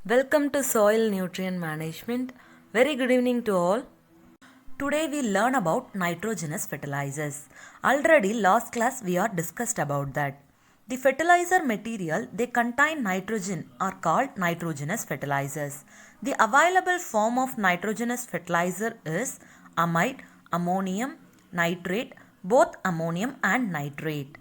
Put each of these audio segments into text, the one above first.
Welcome to Soil Nutrient Management. Very good evening to all. Today we learn about nitrogenous fertilizers. Already last class we are discussed about that. The fertilizer material they contain nitrogen are called nitrogenous fertilizers. The available form of nitrogenous fertilizer is amide, ammonium, nitrate, both ammonium and nitrate.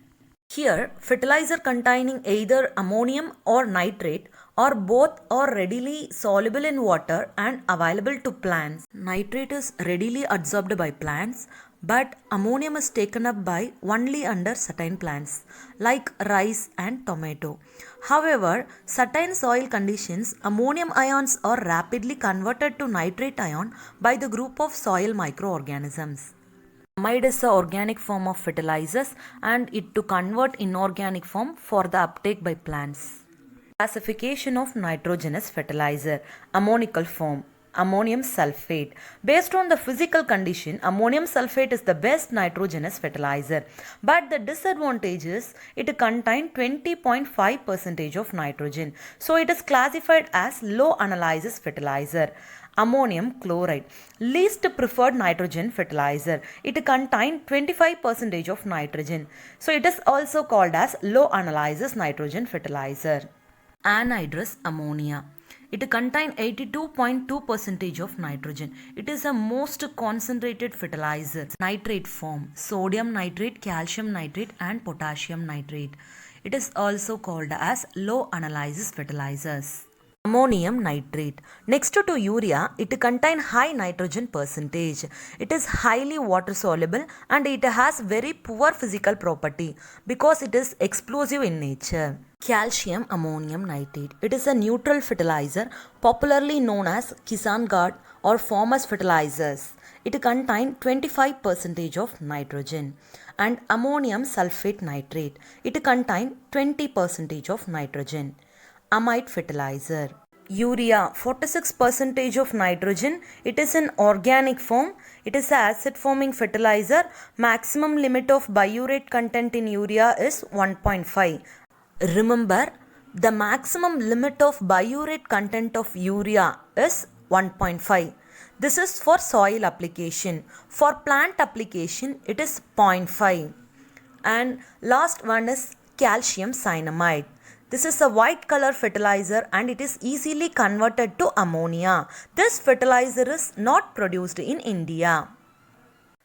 Here, fertilizer containing either ammonium or nitrate or both are readily soluble in water and available to plants. Nitrate is readily absorbed by plants, but ammonium is taken up by only under certain plants like rice and tomato. However, certain soil conditions, ammonium ions are rapidly converted to nitrate ion by the group of soil microorganisms. Amide is the organic form of fertilizers and it to convert inorganic form for the uptake by plants. Classification of nitrogenous fertilizer. Ammonical form. Ammonium sulfate. Based on the physical condition, ammonium sulfate is the best nitrogenous fertilizer. But the disadvantage is it contains 20.5% of nitrogen. So it is classified as low analysis fertilizer. Ammonium chloride, least preferred nitrogen fertilizer. It contains 25% of nitrogen. So it is also called as low analysis nitrogen fertilizer. Anhydrous ammonia. It contains 82.2% of nitrogen. It is the most concentrated fertilizer. Nitrate form, sodium nitrate, calcium nitrate and potassium nitrate. It is also called as low analysis fertilizers. Ammonium nitrate. Next to urea, it contains high nitrogen percentage. It is highly water soluble and it has very poor physical property because it is explosive in nature. Calcium ammonium nitrate. It is a neutral fertilizer popularly known as Kisan Guard or farmers fertilizers. It contains 25% of nitrogen. And ammonium sulfate nitrate. It contains 20% of nitrogen. Amide fertilizer. Urea 46% of nitrogen. It is in organic form. It is an acid forming fertilizer. Maximum limit of biuret content in urea is 1.5. Remember, the maximum limit of biuret content of urea is 1.5. This is for soil application. For plant application, it is 0.5. And last one is calcium cyanamide. This is a white color fertilizer and it is easily converted to ammonia. This fertilizer is not produced in India.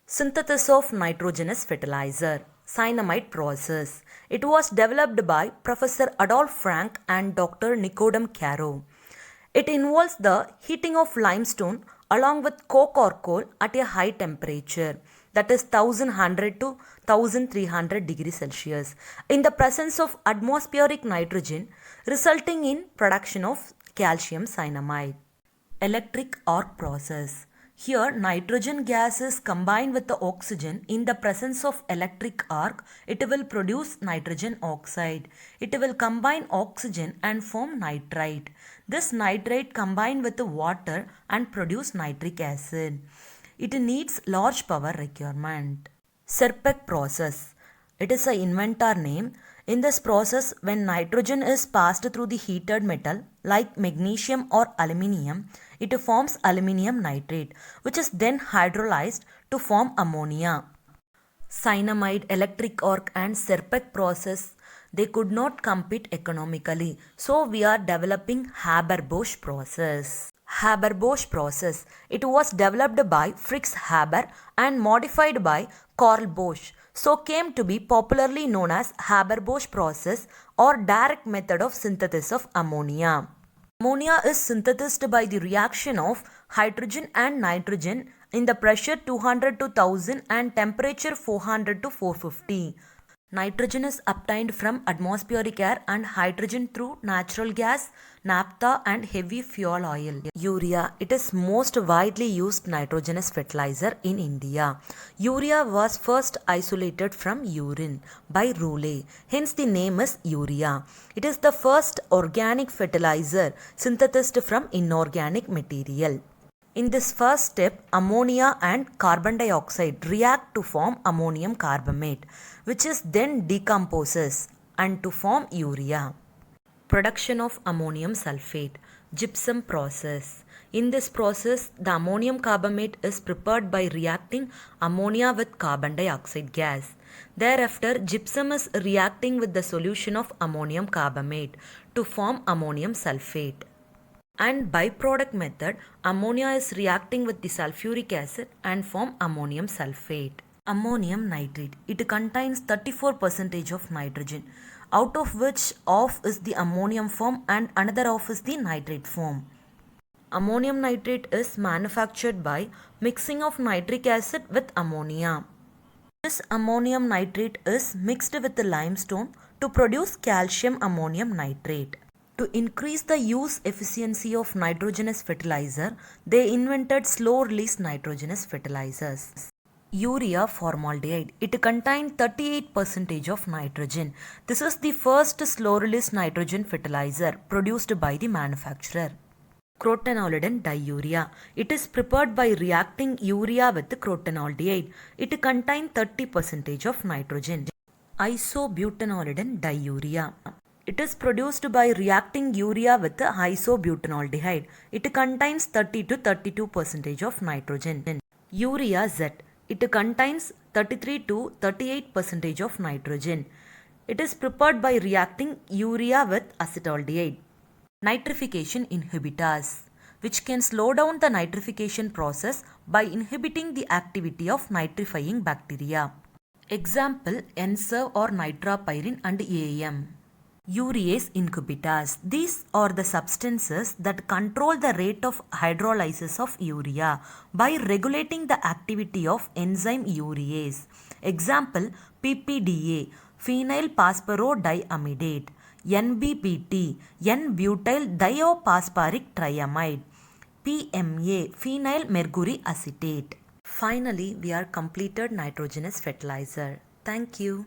Synthesis of nitrogenous fertilizer. Cyanamide process. It was developed by Professor Adolf Frank and Dr. Nicodem Caro. It involves the heating of limestone along with coke or coal at a high temperature, that is 1100 to 1300 degrees Celsius, in the presence of atmospheric nitrogen, resulting in production of calcium cyanamide. Electric arc process. Here nitrogen gas is combined with the oxygen in the presence of electric arc. It will produce nitrogen oxide. It will combine oxygen and form nitrite. This nitrite combined with the water and produce nitric acid. It needs large power requirement. Serpek process. It is an inventor name. In this process, when nitrogen is passed through the heated metal like magnesium or aluminium, it forms aluminium nitrate, which is then hydrolyzed to form ammonia. Cyanamide, electric arc and Serpek process, they could not compete economically. So we are developing Haber-Bosch process. Haber-Bosch process. It was developed by Fritz Haber and modified by Carl Bosch. So came to be popularly known as Haber-Bosch process or direct method of synthesis of ammonia. Ammonia is synthesized by the reaction of hydrogen and nitrogen in the pressure 200 to 1000 and temperature 400 to 450. Nitrogen is obtained from atmospheric air and hydrogen through natural gas, naphtha and heavy fuel oil. Urea. It is most widely used nitrogenous fertilizer in India. Urea was first isolated from urine by Roulet. Hence the name is urea. It is the first organic fertilizer synthesized from inorganic material. In this first step, ammonia and carbon dioxide react to form ammonium carbamate, which is then decomposes and to form urea. Production of ammonium sulfate, gypsum process. In this process, the ammonium carbamate is prepared by reacting ammonia with carbon dioxide gas. Thereafter, gypsum is reacting with the solution of ammonium carbamate to form ammonium sulfate. And byproduct method, ammonia is reacting with the sulfuric acid and form ammonium sulfate. Ammonium nitrate. It contains 34% of nitrogen, out of which half is the ammonium form and another half is the nitrate form. Ammonium nitrate is manufactured by mixing of nitric acid with ammonia. This ammonium nitrate is mixed with the limestone to produce calcium ammonium nitrate. To increase the use efficiency of nitrogenous fertilizer, they invented slow release nitrogenous fertilizers. Urea formaldehyde. It contains 38% of nitrogen. This is the first slow release nitrogen fertilizer produced by the manufacturer. Crotonolidin diurea. It is prepared by reacting urea with crotonaldehyde. It contains 30% of nitrogen. Isobutanolidin diurea. It is produced by reacting urea with isobutanaldehyde. It contains 30 to 32% of nitrogen. Urea Z. It contains 33 to 38% of nitrogen. It is prepared by reacting urea with acetaldehyde. Nitrification inhibitors, which can slow down the nitrification process by inhibiting the activity of nitrifying bacteria. Example, NSERV or nitropyrin and AM. Urease inhibitors. These are the substances that control the rate of hydrolysis of urea by regulating the activity of enzyme urease. Example, PPDA, phenyl phosphorodiamidate, NBPT, N-butyl thiophosphoric triamide, PMA, phenyl mercury acetate. Finally, we are completed nitrogenous fertilizer. Thank you.